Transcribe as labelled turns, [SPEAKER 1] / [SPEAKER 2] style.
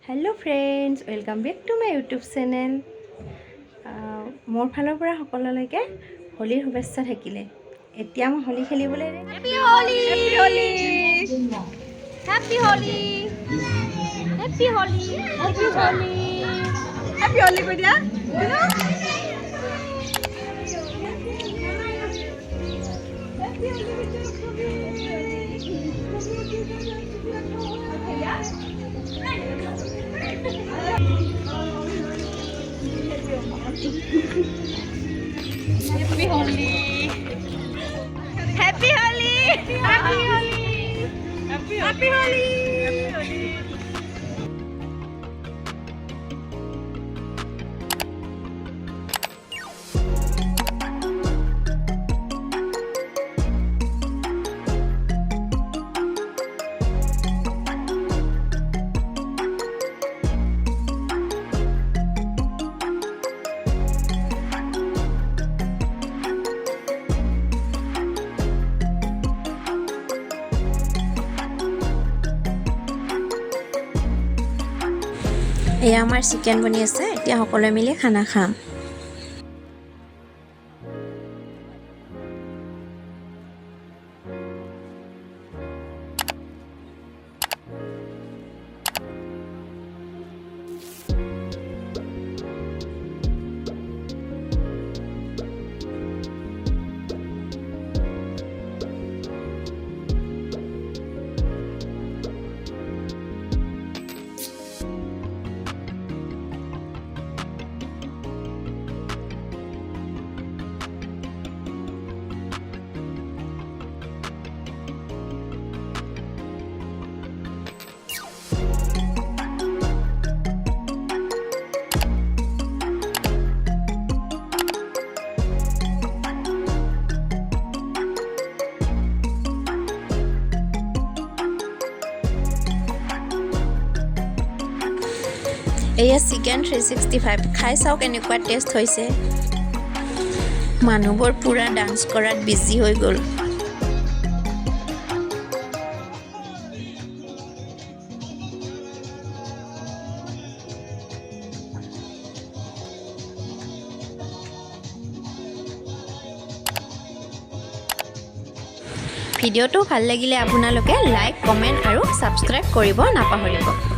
[SPEAKER 1] Hello friends welcome back to my YouTube channel मोर फाলৰ পৰা সকলোলৈকে হোলিৰ শুভেচ্ছা থাকিলে এতিয়া মই হোলি খেলিবলৈ
[SPEAKER 2] happy Holi happy Holi happy Holi happy Holi happy Holi happy Holi কৈ দিয়া Happy Holi. Happy Holi. Happy Holi. Happy Holi.
[SPEAKER 1] এয়া আমাৰ চিকেন বনি আছে এতিয়া সকলোৱে মিলি খানা খাম এয়া চিকেন 365 খাই চাওক এনেকুৱা টেষ্ট হৈছে মানুহবোৰ পুৰা ডান্স কৰাত বিজি হৈ গ'ল ভিডিঅ'টো ভাল লাগিলে আপোনালোকে লাইক কমেন্ট আৰু সাবস্ক্ৰাইব কৰিব নাপাহৰিব